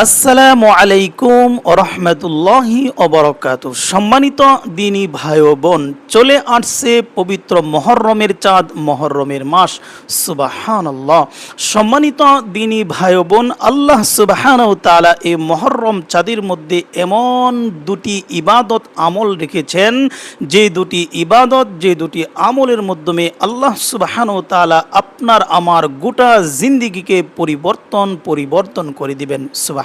আসসালামু আলাইকুম রহমতুল্লাহি ওবরকাতু। সম্মানিত দিনী ভাই ও বোন, চলে আসছে পবিত্র মহররমের চাঁদ, মহররমের মাস। সুবহানাল্লাহ। সম্মানিত দিনী ভাই ও বোন, আল্লাহ সুবহানাহু তাআলা এই মহররম চাঁদের মধ্যে এমন দুটি ইবাদত আমল রেখেছেন, যে দুটি ইবাদত, যে দুটি আমলের মাধ্যমে আল্লাহ সুবহানাহু তাআলা আপনার আমার গোটা জিন্দেগিকে পরিবর্তন করে দিবেন। সুবহানাল্লাহ।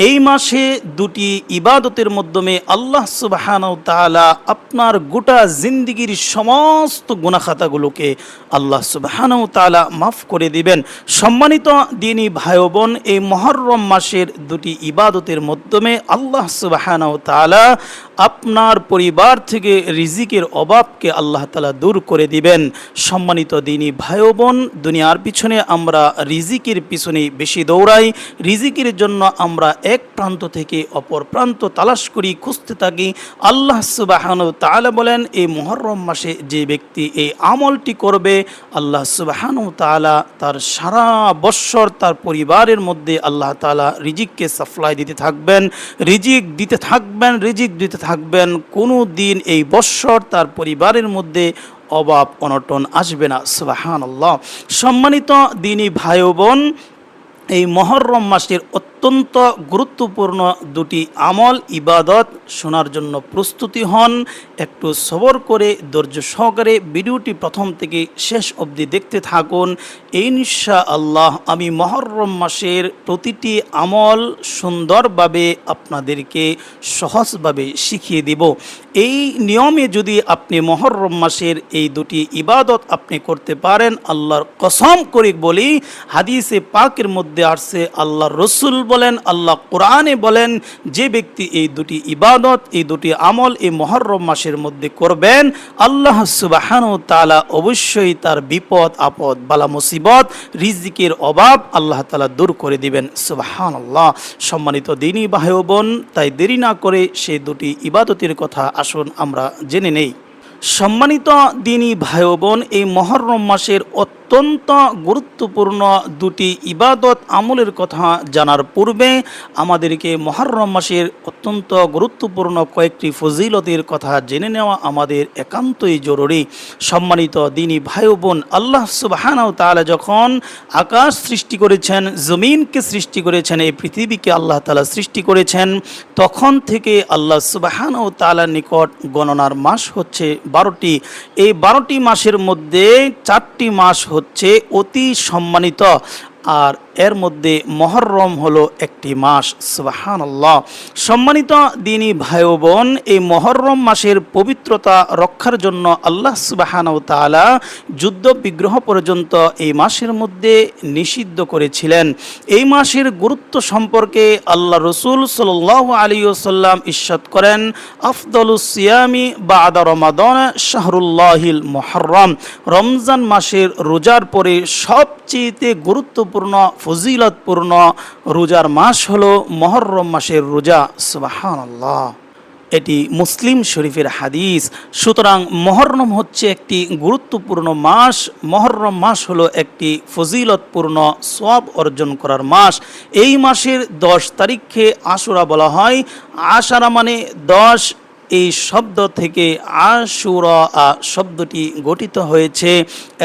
এই মাসে দুটি ইবাদতের মাধ্যমে আল্লাহ সুবহানাহু তাআলা আপনার গোটা জিন্দেগির সমস্ত গুনাহ খাতাগুলোকে আল্লাহ সুবহানাহু তাআলা মাফ করে দিবেন। সম্মানিত দ্বীনি ভাই ও বোন, এই মুহররম মাসের দুটি ইবাদতের মাধ্যমে আল্লাহ সুবহানাহু তাআলা আপনার পরিবার থেকে রিজিকের অভাবকে আল্লাহ তাআলা দূর করে দিবেন। সম্মানিত দ্বীনি ভাই ও বোন, দুনিয়ার পিছনে আমরা রিজিকের পিছনে বেশি দৌড়াই, রিজিকের জন্য আমরা এক প্রান্ত থেকে অপর প্রান্ত তালাশ করি, খুঁজতে থাকি। আল্লাহ সুবহানাহু তাআলা বলেন, এই মুহররম মাসে যে ব্যক্তি এই আমলটি করবে, আল্লাহ সুবহানাহু তাআলা তার সারা বৎসর তার পরিবারের মধ্যে আল্লাহ তাআলা রিজিককে সাপ্লাই দিতে থাকবেন, রিজিক দিতে থাকবেন। কোনো দিন এই বৎসর তার পরিবারের মধ্যে অভাব অনটন আসবে না। সুবহানাল্লাহ। সম্মানিত দ্বীনি ভাই ও বোন, এই মুহররম মাসের অত্যন্ত গুরুত্বপূর্ণ দুটি আমল ইবাদত শোনার জন্য প্রস্তুতি হন। একটু সবর করে ধৈর্য সহকারে ভিডিওটি প্রথম থেকে শেষ অবধি দেখতে থাকুন। ইনশাআল্লাহ আমি মুহররম মাসের প্রতিটি আমল সুন্দরভাবে আপনাদেরকে সহজভাবে শিখিয়ে দেব। এই নিয়মে যদি আপনি মুহররম মাসের এই দুটি ইবাদত আপনি করতে পারেন, আল্লাহর কসম করে বলি, হাদিসে পাকের মধ্যে আসছে, আল্লাহ রসুল বলেন, আল্লাহ কোরআনে বলেন, যে ব্যক্তি এই দুটি ইবাদত, এই দুটি আমল এই মুহররম মাসের মধ্যে করবেন, আল্লাহ সুবহানাহু তাআলা অবশ্যই তার বিপদ আপদ বালা মুসিবত রিজিকের অভাব আল্লাহ তাআলা দূর করে দিবেন। সুবহানাল্লাহ। সম্মানিত দ্বীনি ভাই ও বোন, তাই দেরি না করে সেই দুটি ইবাদতের কথা আসুন আমরা জেনে নেই। সম্মানিত দ্বীনি ভাই ও বোন, এই মুহররম মাসের অত্যন্ত গুরুত্বপূর্ণ দুটি ইবাদত আমলের কথা জানার পূর্বে আমাদেরকে মুহররম মাসের অত্যন্ত গুরুত্বপূর্ণ কয়েকটি ফজিলতের কথা জেনে নেওয়া আমাদের একান্তই জরুরি। সম্মানিত দ্বীনি ভাই ও বোন, আল্লাহ সুবহানাহু তাআলা যখন আকাশ সৃষ্টি করেছেন, জমিনকে সৃষ্টি করেছেন, এই পৃথিবীকে আল্লাহ তাআলা সৃষ্টি করেছেন, তখন থেকে আল্লাহ সুবহানাহু তাআলার নিকট গণনার মাস হচ্ছে 12টি। এই 12টি মাসের মধ্যে 4টি মাস হচ্ছে অতি সম্মানিত, আর এর মধ্যে মুহররম হলো একটি মাস। সুবহানাল্লাহ। সম্মানিত দ্বীনি ভাই ও বোন, এই মুহররম মাসের পবিত্রতা রক্ষার জন্য আল্লাহ সুবহানাহু তাআলা যুদ্ধ বিগ্রহ পর্যন্ত এই মাসের মধ্যে নিষিদ্ধ করেছিলেন। এই মাসের গুরুত্ব সম্পর্কে আল্লাহ রসুল সাল্লাল্লাহু আলাইহি ওয়াসাল্লাম ইরশাদ করেন, আফদালুস সিয়ামি বা'দা রমাদান শাহরুল্লাহিল মুহররম। রমজান মাসের রোজার পরে সবচেয়ে গুরুত্বপূর্ণ ফজিলতপূর্ণ রোজার মাস হলো মুহররম মাসের রোজা। সুবহানাল্লাহ। এটি মুসলিম শরীফের হাদিস। সুতরাং মুহররম হচ্ছে একটি গুরুত্বপূর্ণ মাস। মুহররম মাস হলো একটি ফজিলতপূর্ণ সওয়াব অর্জন করার মাস। এই মাসের 10 তারিখকে আশুরা বলা হয়। আশারা মানে 10। এই শব্দ থেকে আশুরা শব্দটি গঠিত হয়েছে।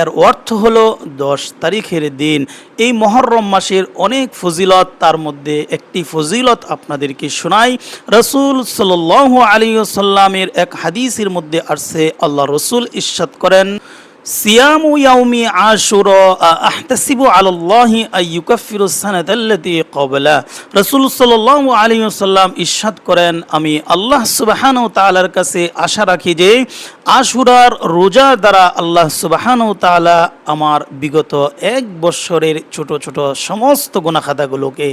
এর অর্থ হলো 10 তারিখের দিন। এই মুহররম মাসের অনেক ফজিলত, তার মধ্যে একটি ফজিলত আপনাদেরকে শোনাই। রাসূল সাল্লাল্লাহু আলাইহি ওয়াসাল্লামের এক হাদিসের মধ্যে আসছে, আল্লাহ রসুল ইরশাদ করেন, সিয়ামু ইয়াউমি আশুরা আহতাসিবু আলাল্লাহি আইয়ুকাফিরু সানাতাল্লাতী ক্বাবলা। রাসূল সাল্লাল্লাহু আলাইহি ওয়াসাল্লাম ইরশাদ করেন, আমি আল্লাহ সুবহানাহু তাআলার কাছে আশা রাখি যে আশুরার রোজা দ্বারা আল্লাহ সুবহানাহু তাআলা আমার বিগত 1 বছরের ছোট ছোট সমস্ত গুনাহ খাতাগুলোকে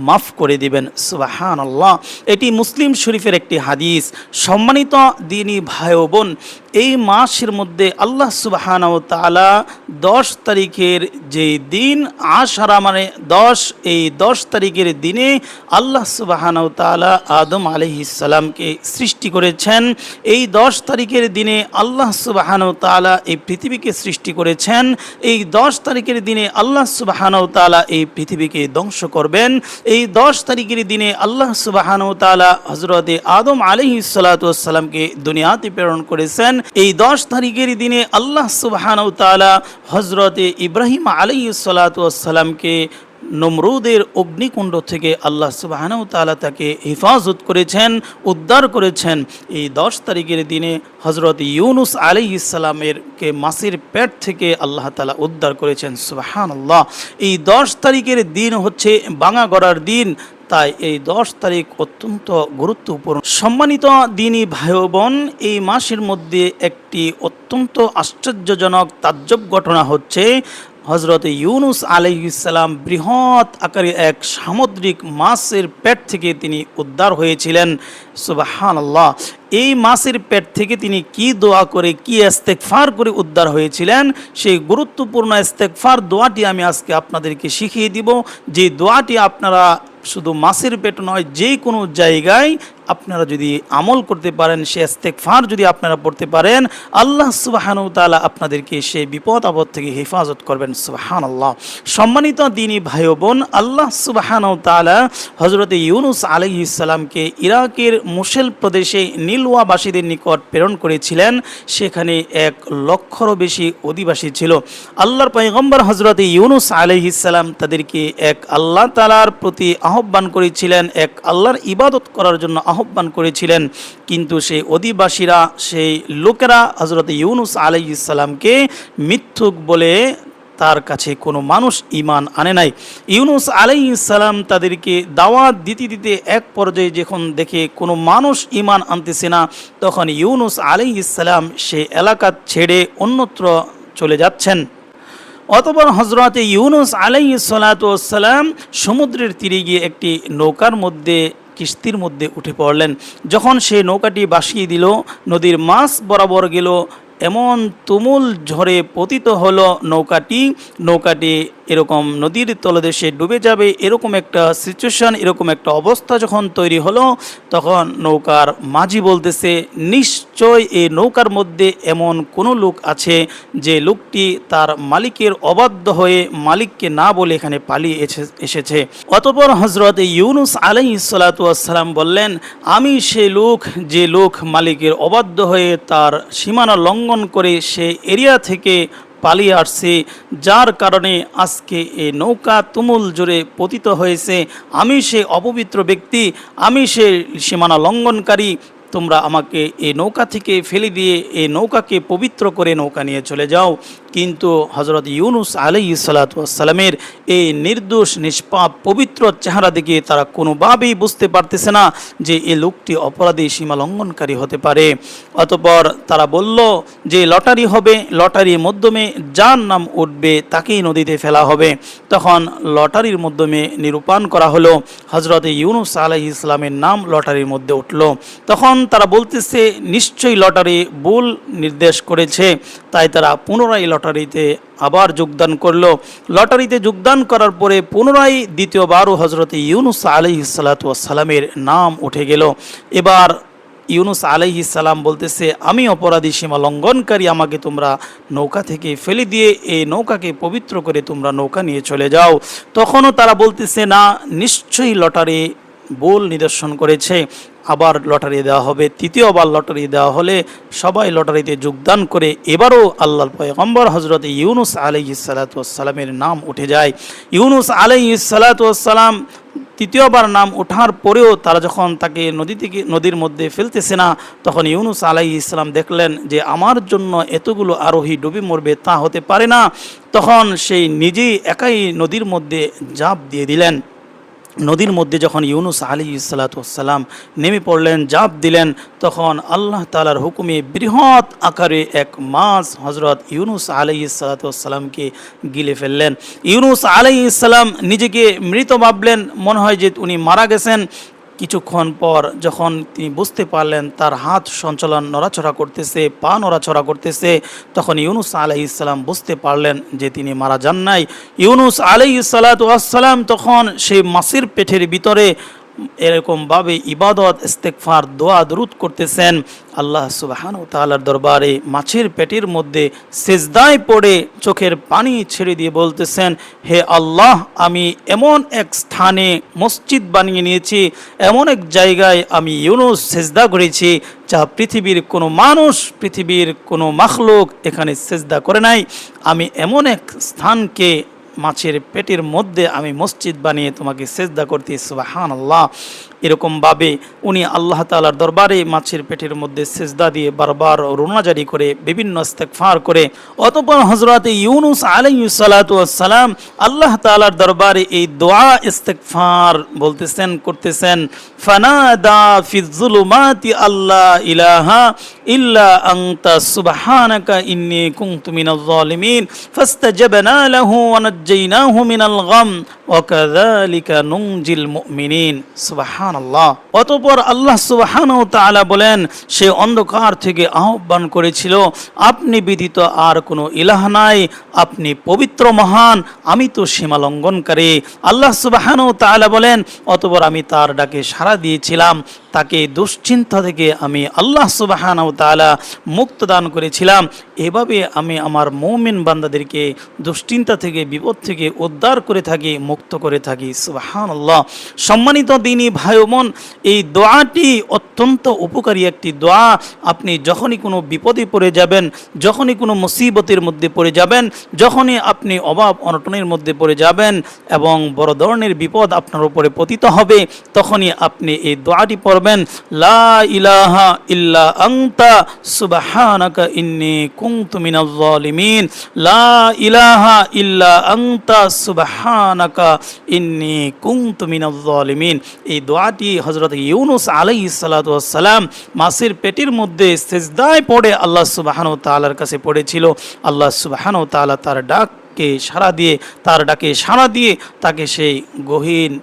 মাফ করে দিবেন। সুবহানাল্লাহ। এটি মুসলিম শরীফের একটি হাদিস। সম্মানিত দ্বীনি ভাই ও বোন, এই মাসের মধ্যে আল্লাহ সুবহানাহু তাআলা 10 তারিখের যে দিন আশারা মানে 10, এই 10 তারিখের দিনে আল্লাহ সুবহানাহু তাআলা আদম আলাইহিস সালামকে সৃষ্টি করেছেন। এই 10 তারিখের দিনে আল্লাহ সুবহানাহু ওয়া তাআলা এই পৃথিবীকে সৃষ্টি করেছেন, এই 10 তারিখের দিনে আল্লাহ সুবহানাহু ওয়া তাআলা এই পৃথিবীকে ধ্বংস করবেন। এই 10 তারিখের দিনে আল্লাহ সুবহানাহু ওয়া তাআলা হযরতে আদম আলাইহিস সালাতু ওয়াস সালামকে দুনিয়াতে প্রেরণ করেছেন। এই 10 তারিখের দিনে আল্লাহ সুবহানাহু ওয়া তাআলা হযরতে ইব্রাহিম আলাইহিস সালাতু ওয়াস সালামকে নমরুদের অগ্নিকুণ্ড থেকে আল্লাহ সুবহানাহু ওয়া তাআলা তাকে হেফাজত করেছেন, উদ্ধার করেছেন। এই 10 তারিখের দিনে হযরত ইউনুস আলাইহিস সালামেরকে মাছের পেট থেকে আল্লাহ তাআলা উদ্ধার করেছেন। সুবহানাল্লাহ। এই 10 তারিখের দিন হচ্ছে ভাঙা গড়ার দিন, তাই এই 10 তারিখ অত্যন্ত গুরুত্বপূর্ণ। সম্মানিত দিনী ভাই ও বোন, এই মাসের মধ্যে একটি অত্যন্ত আশ্চর্যজনক তাজ্জব ঘটনা হচ্ছে, হযরত ইউনুস আলাইহিস সালাম বৃহৎ আকারে এক সামুদ্রিক মাছের পেট থেকে তিনি উদ্ধার হয়েছিলেন। সুবহানাল্লাহ। এই মাছের পেট থেকে তিনি কি দোয়া করে, কি ইস্তেগফার করে উদ্ধার হয়েছিলেন, সেই গুরুত্বপূর্ণ ইস্তেগফার দোয়াটি আমি আজকে আপনাদেরকে শিখিয়ে দিব। যে দোয়াটি আপনারা শুধু মাছের পেট নয়, যে কোনো জায়গায় আপনারা যদি আমল করতে পারেন, সে ইস্তেগফার যদি আপনারা পড়তে পারেন, আল্লাহ সুবহানাহু ওয়া তাআলা আপনাদেরকে সেই বিপদ আপদ থেকে হেফাজত করবেন। সুবহানাল্লাহ। সম্মানিত দিনী ভাই ও বোন, আল্লাহ সুবহানাহু ওয়া তাআলা হযরতে ইউনুস আলাইহিস সালামকে ইরাকের মুসেল প্রদেশে নীলওয়াবাসীদের নিকট প্রেরণ করেছিলেন। সেখানে 1 লক্ষেরও বেশি অধিবাসী ছিল। আল্লাহর পয়গম্বর হযরতে ইউনুস আলাইহিস সালাম তাদেরকে এক আল্লাহ তাআলার প্রতি আহ্বান করেছিলেন, এক আল্লাহর ইবাদত করার জন্য আহ্বান করেছিলেন। কিন্তু সেই অধিবাসীরা, সেই লোকেরা হযরত ইউনুস আলাইহিস সালামকে মিথ্যুক বলে তার কাছে কোনো মানুষ ঈমান আনে নাই। ইউনুস আলাইহিস সালাম তাদেরকে দাওয়াত দিতে দিতে এক পর্যায়ে যখন দেখে কোনো মানুষ ঈমান আনতেছে না, তখন ইউনুস আলাইহিস সালাম সেই এলাকা ছেড়ে অন্যত্র চলে যাচ্ছেন। অতঃপর হযরতে ইউনুস আলাইহিস সালাতু ওয়াস সালাম সমুদ্রের তীরে গিয়ে একটি নৌকার মধ্যে, কিস্তির মধ্যে উঠে পড়লেন। যখন সেই নৌকাটি ভাসিয়ে দিল, নদীর মাছ বরাবর গেল, এমন তুমুল ঝড়ে পতিত হলো নৌকাটি এরকম নদীর তলদেশে ডুবে যাবে, এরকম একটা সিচুয়েশন, এরকম একটা অবস্থা যখন তৈরি হলো, তখন নৌকার মাঝি বলতেছে, নিশ্চয় এই নৌকার মধ্যে এমন কোনো লোক আছে যে লোকটি তার মালিকের অবাধ্য হয়ে মালিককে না বলে এখানে পালিয়ে এসেছে। অতঃপর হযরত ইউনুস আলাইহিস সালাতু ওয়াস সালাম বললেন, আমি সেই লোক, যে লোক মালিকের অবাধ্য হয়ে তার সীমানা লঙ্ঘন করে সে এরিয়া থেকে পালিয়ে আসছে, যার কারণে আজকে এই নৌকা তুমুল জোরে পতিত হয়েছে। আমি সে অপবিত্র ব্যক্তি, আমি সে সীমানা লঙ্ঘনকারী। তোমরা আমাকে এই নৌকা থেকে ফেলে দিয়ে এই নৌকাকে পবিত্র করে নৌকা নিয়ে চলে যাও। কিন্তু হযরত ইউনুস আলাইহিস সালাতু ওয়াস সালামের এই নির্দোষ নিষ্পাপ পবিত্র চেহারা দেখে তারা কোনোভাবেই বুঝতে পারতেছে না যে এই লোকটি অপরাধী, সীমা লঙ্ঘনকারী হতে পারে। অতঃপর তারা বলল যে লটারি হবে, লটারির মাধ্যমে যার নাম উঠবে তাকেই নদীতে ফেলা হবে। তখন লটারির মাধ্যমে নিরূপণ করা হলো, হযরত ইউনুস আলাইহিস সালামের নাম লটারির মধ্যে উঠল। তখন তারা বলতেছে নিশ্চয়ই লটারি ভুল নির্দেশ করেছে, তাই তারা পুনরায় লটারিতে আবার যোগদান করলো। লটারিতে যোগদান করার পরে পুনরায় দ্বিতীয়বারও হযরত ইউনুস আলাইহিস সালাতু ওয়াস সালামের নাম উঠে গেল। এবার ইউনুস আলাইহিস সালাম বলতেছে, আমি অপরাধী, সীমা লঙ্ঘনকারী, আমাকে তোমরা নৌকা থেকে ফেলে দিয়ে এই নৌকাকে পবিত্র করে তোমরা নৌকা নিয়ে চলে যাও। তখনও তারা বলতেছে না, নিশ্চয়ই লটারি ভুল নিদর্শন করেছে, আবার লটারি দেওয়া হবে। তৃতীয়বার লটারি দেওয়া হলে সবাই লটারিতে যোগদান করে এবারও আল্লাহর পয়গম্বর হযরত ইউনুস আলাইহিস সালাতু ওয়াস সালামের নাম উঠে যায়। ইউনুস আলাইহিস সালাতু ওয়াস সালাম তৃতীয়বার নাম ওঠার পরেও তারা যখন তাকে নদীর মধ্যে ফেলতেছে না, তখন ইউনুস আলাইহিস সালাম দেখলেন যে আমার জন্য এতগুলো আরোহী ডুবে মরবে, তা হতে পারে না। তখন সেই নিজেই একাই নদীর মধ্যে ঝাঁপ দিয়ে দিলেন। নদীর মধ্যে যখন ইউনুস আলাইহিস সালাতু ওয়াস সালাম নেমে পড়লেন, ঝাঁপ দিলেন, তখন আল্লাহ তাআলার হুকুমে বৃহৎ আকারে এক মাছ হযরত ইউনুস আলাইহিস সালাতু ওয়াস সালামকে গিলে ফেললেন। ইউনুস আলাইহিস সালাম নিজেকে মৃত ভাবলেন, মনে হয় যে উনি মারা গেছেন। কিছুক্ষণ পর যখন তিনি বুঝতে পারলেন তার হাত সঞ্চালন নড়াচড়া করতেছে, পা নড়াচড়া করতেছে, তখন ইউনুস আলাইহিস সালাম বুঝতে পারলেন যে তিনি মারা যান নাই। ইউনুস আলাইহিস সালাতু ওয়াস সালাম তখন সেই মাছের পেটের ভিতরে এরকমভাবে ইবাদত, ইস্তেগফার, দোয়া দরুদ করতেছেন, আল্লাহ সুবহানাহু ওয়া তাআলার দরবারে মাছের পেটের মধ্যে সিজদায় পড়ে চোখের পানি ছেড়ে দিয়ে বলতেছেন, হে আল্লাহ, আমি এমন এক স্থানে মসজিদ বানিয়ে নিয়েছি, এমন এক জায়গায় আমি ইউনুস সিজদা করেছি যা পৃথিবীর কোনো মানুষ, পৃথিবীর কোনো মাখলুক এখানে সিজদা করে নাই। আমি এমন এক স্থানকে মাছের পেটের মধ্যে আমি মসজিদ বানিয়ে তোমাকে সিজদা করতে, সুবহানাল্লাহ। এরকমভাবে উনি আল্লাহ তাআলার দরবারে মাছের পেটের মধ্যে সিজদা দিয়ে বারবার রোনাজারি করে বিভিন্ন ইস্তেগফার করে অতঃপর হযরত ইউনুস আলাইহিস সালাতু ওয়াস সালাম আল্লাহ তাআলার দরবারে এই দোয়া ইস্তেগফার বলতেছেন, করতেছেন। ফানাদা ফিজ যুলুমাতি আল্লা ইলাহা ইল্লা আনতা সুবহানাকা ইন্নী কুনতু মিনাজ জালিমিন ফাস্তাজাবনা লাহু ওয়া নাজ্জাইনাহু মিনাল গাম ওয়া কাযালিকা নুনজিল মুমিনিন। সুবহানাল্লাহ। অতঃপর আল্লাহ সুবহানাহু ওয়া তাআলা বলেন, সে অন্ধকার থেকে আহ্বান করেছিল, আপনি ব্যতীত আর কোনো ইলাহ নাই, আপনি পবিত্র মহান, আমি তো সীমা লঙ্ঘনকারী। আল্লাহ সুবহানাহু ওয়া তাআলা বলেন, অতঃপর আমি তার ডাকে সাড়া দিয়েছিলাম, তাকে দুশ্চিন্তা থেকে আমি আল্লাহ সুবহানাহু ওয়া তাআলা মুক্ত দান করেছিলাম। এভাবে আমি আমার মুমিন বান্দাদেরকে দুশ্চিন্তা থেকে, বিপদ থেকে উদ্ধার করে থাকি, মুক্ত করে থাকি। সুবহানাল্লাহ। সম্মানিত দ্বীনী ভাই ও বোন, এই দোয়াটি অত্যন্ত উপকারী একটি দোয়া। আপনি যখনই কোনো বিপদে পড়ে যাবেন, যখনই কোনো মুসিবতের মধ্যে পড়ে যাবেন, যখনই আপনি অভাব অনটনের মধ্যে পড়ে যাবেন এবং বড় ধরনের বিপদ আপনার উপরে পতিত হবে, তখনই আপনি এই দোয়াটি পড়বেন, লা ইলাহা ইল্লা আনতা সুবহানাকা ইন্নী কুনতু মিনাজ জালিমিন, লা ইলাহা ইল্লা আনতা সুবহানাকা ইন্নী কুনতু মিনাজ জালিমিন। এই দোয়াটি হযরত ইউনুস আলাইহিস সালাতু ওয়াস সালাম মাছের পেটের মধ্যে সিজদায় পড়ে আল্লাহ সুবহানাহু ওয়া তাআলার কাছে পড়েছিল। আল্লাহ সুবহানাহু ওয়া তাআলা তার ডাকে সাড়া দিয়ে তাকে সেই গহীন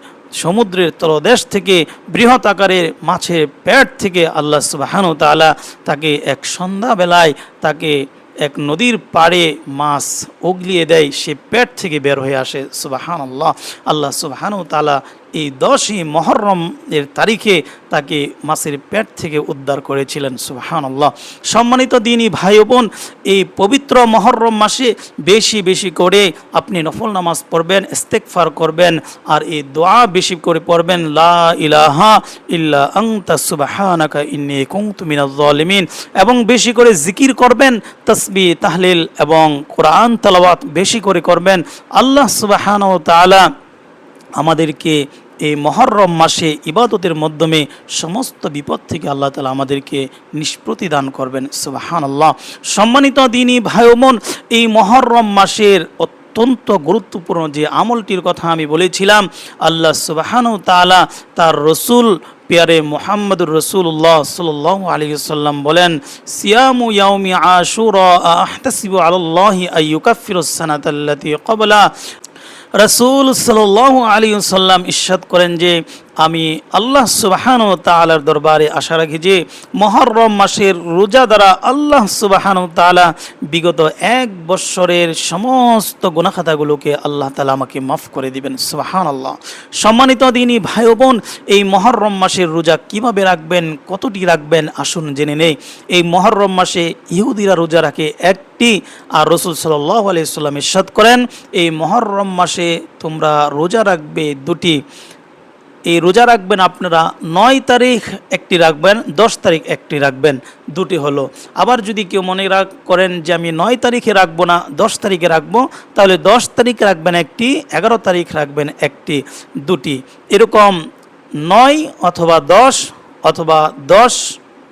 সমুদ্রের তলদেশ থেকে, বৃহৎ আকারের মাছের পেট থেকে আল্লাহ সুবহানাহু ওয়া তাআলা তাকে এক সন্ধ্যাবেলায় তাকে এক নদীর পাড়ে মাছ উগলিয়ে দেয়, সে পেট থেকে বের হয়ে আসে। সুবহানাল্লাহ। আল্লাহ সুবহানাহু ওয়া তাআলা এই 10ই মুহররম এর তারিখে তাকে মাছের পেট থেকে উদ্ধার করেছিলেন। সুবহানাল্লাহ। সম্মানিত দ্বীনী ভাই ও বোন, এই পবিত্র মুহররম মাসে বেশি বেশি করে আপনি নফল নামাজ পড়বেন, ইস্তেগফার করবেন, আর এই দোয়া বেশি করে পড়বেন, লা ইলাহা ইল্লা আনতা সুবহানাকা ইন্নী কুনতু মিনাজ জালিমিন, এবং বেশি করে জিকির করবেন, তাসবিহ, তাহলিল এবং কোরআন তেলাওয়াত বেশি করে করবেন। আল্লাহ সুবহানাহু ওয়া তাআলা আমাদেরকে এই মুহররম মাসে ইবাদতের মাধ্যমে সমস্ত বিপদ থেকে আল্লাহ তাআলা আমাদেরকে নিষ্পত্তি দান করবেন। সুবহানাল্লাহ। সম্মানিত দ্বীনী ভাই ও বোন, এই মুহররম মাসের অত্যন্ত গুরুত্বপূর্ণ যে আমলটির কথা আমি বলেছিলাম, আল্লাহ সুবহানাহু ওয়া তাআলা তার রসুল প্যারে মুহাম্মদুর রাসূলুল্লাহ সাল্লাল্লাহু আলাইহি ওয়াসাল্লাম বলেন, সিয়ামু ইয়াউমি আশুরা আহতাসিবু আলাল্লাহি আইয়ুকাফিরুস সানাতাল্লাতী ক্বাবলা। রাসূল সাল্লাল্লাহু আলাইহি ওয়াসাল্লাম ইরশাদ করেন যে, আমি আল্লাহ সুবহানাহু ওয়া তাআলার দরবারে আশা রাখি যে মুহররম মাসের রোজা দ্বারা আল্লাহ সুবহানাহু ওয়া তাআলা বিগত 1 বৎসরের সমস্ত গুনাহ খাতাগুলোকে আল্লাহ তাআলা আমাকে মাফ করে দিবেন। সুবহানাল্লাহ। সম্মানিত দ্বীনী ভাই ও বোন, এই মুহররম মাসের রোজা কিভাবে রাখবেন, কতটি রাখবেন, আসুন জেনে নেই। এই মুহররম মাসে ইহুদিরা রোজা রাখে একটি, আর রাসূল সাল্লাল্লাহু আলাইহি ওয়াসাল্লাম ইরশাদ করেন, এই মুহররম মাসে তোমরা রোজা রাখবে 2টি। এই রোজা রাখবেন আপনারা 9 তারিখ একটি রাখবেন, 10 তারিখ একটি রাখবেন, 2টি হলো। আবার যদি কেউ মনে করেন যে আমি 9 তারিখে রাখবো না, 10 তারিখে রাখবো, তাহলে 10 তারিখ রাখবেন একটি, 11 তারিখ রাখবেন একটি, 2টি। এরকম 9 অথবা 10 অথবা 10,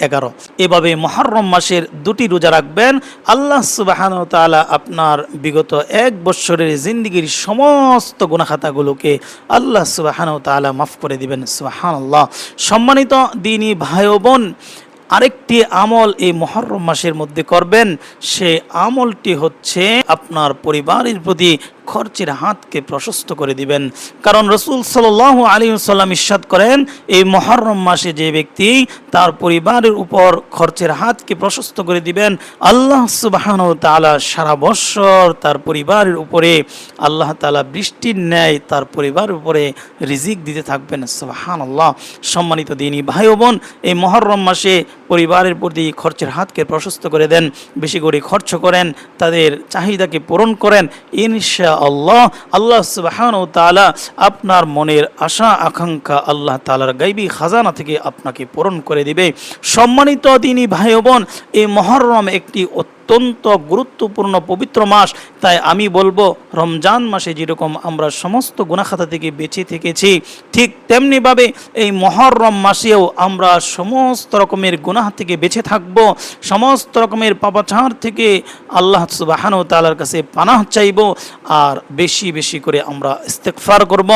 11, এভাবে মুহররম মাসের 2টি রোজা রাখবেন। আল্লাহ সুবহানাহু ওয়া তাআলা আপনার বিগত 1 বৎসরের জিন্দেগির সমস্ত গুনাহ খাতাগুলোকে আল্লাহ সুবহানাহু ওয়া তাআলা মাফ করে দিবেন। সুবহানাল্লাহ। সম্মানিত দ্বীনী ভাই ও বোন, আরেকটি আমল এই মুহররম মাসের মধ্যে করবেন, সে আমলটি হচ্ছে আপনার পরিবারের প্রতি খরচের হাতকে প্রশস্ত করে দিবেন। কারণ রাসূল সাল্লাল্লাহু আলাইহি ওয়াসাল্লাম ইরশাদ করেন, এই মুহররম মাসে যে ব্যক্তি তার পরিবারের উপর খরচের হাতকে প্রশস্ত করে দিবেন, আল্লাহ সুবহানাহু ওয়া তাআলা সারা বৎসর তার পরিবারের উপরে আল্লাহ তাআলা বৃষ্টির ন্যায় তার পরিবারের উপরে রিজিক দিতে থাকবেন। সুবহানাল্লাহ। সম্মানিত দ্বীনী ভাই ও বোন, এই মুহররম মাসে পরিবারের প্রতি খরচের হাতকে প্রশস্ত করে দেন, বেশি করে খরচ করেন, তাদের চাহিদাকে পূরণ করেন। ইনশাআল্লাহ আল্লাহ সুবহানাহু ওয়া তাআলা আপনার মনের আশা আকাঙ্ক্ষা আল্লাহ তাআলার গায়বী খাজানা থেকে আপনাকে পূরণ করে দিবে। সম্মানিত দ্বীনী ভাই ও বোন, এই মুহররম একটি অত্যন্ত গুরুত্বপূর্ণ পবিত্র মাস। তাই আমি বলবো, রমজান মাসে যেরকম আমরা সমস্ত গুনাহখাতা থেকে বেঁচে থেকেছি, ঠিক তেমনিভাবে এই মুহররম মাসেও আমরা সমস্ত রকমের গুনাহ থেকে বেঁচে থাকব, সমস্ত রকমের পাপাচার থেকে আল্লাহ সুবহানাহু ওয়া তাআলার কাছে পানাহ চাইব। আর বেশি বেশি করে আমরা ইস্তেগফার করব,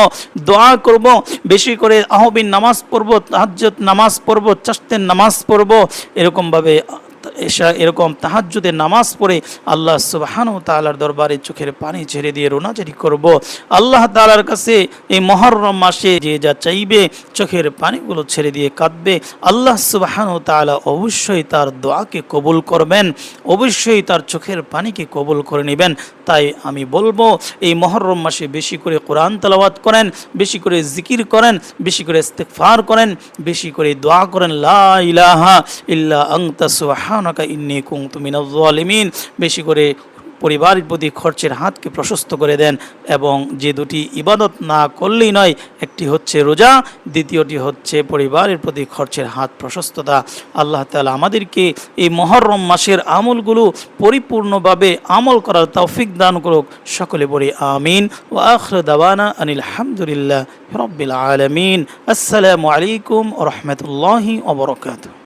দোয়া করব, বেশি করে আহবিন নামাজ পড়ব, তাহাজ্জুদ নামাজ পড়ব, চাশতের নামাজ পড়ব, এরকমভাবে এরকম তাহাজ্জুদের নামাজ পড়ে আল্লাহ সুবহানাহু ওয়া তাআলার দরবারে চোখের পানি ছেড়ে দিয়ে রোনাজারি করব। আল্লাহ তাআলার কাছে এই মুহররম মাসে যে যা চাইবে চোখের পানিগুলো ছেড়ে দিয়ে কাঁদবে, আল্লাহ সুবহানাহু ওয়া তাআলা অবশ্যই তার দোয়াকে কবুল করবেন, অবশ্যই তার চোখের পানিকে কবুল করে নেবেন। তাই আমি বলবো, এই মুহররম মাসে বেশি করে কোরআন তেলাওয়াত করেন, বেশি করে জিকির করেন, বেশি করে ইস্তিগফার করেন, বেশি করে দোয়া করেন, লা ইলাহা ইল্লা আনতা সুবহানাকা ইন্নী কুনতু মিনাজ জালিমিন। বেশি করে পরিবারের প্রতি খরচের হাতকে প্রশস্ত করে দেন। এবং যে দুটি ইবাদত না করলেই নয়, একটি হচ্ছে রোজা, দ্বিতীয়টি হচ্ছে পরিবারের প্রতি খরচের হাত প্রশস্ততা। আল্লাহ তাআলা আমাদেরকে এই মুহররম মাসের আমলগুলো পরিপূর্ণভাবে আমল করার তৌফিক দান করুক। সকলে বলি আমিন। ওয়া আখিরু দাওয়ানা আনিল হামদুলিল্লাহি রাব্বিল আলামিন। আসসালামু আলাইকুম ওয়া রাহমাতুল্লাহি ওয়া বারাকাতুহু।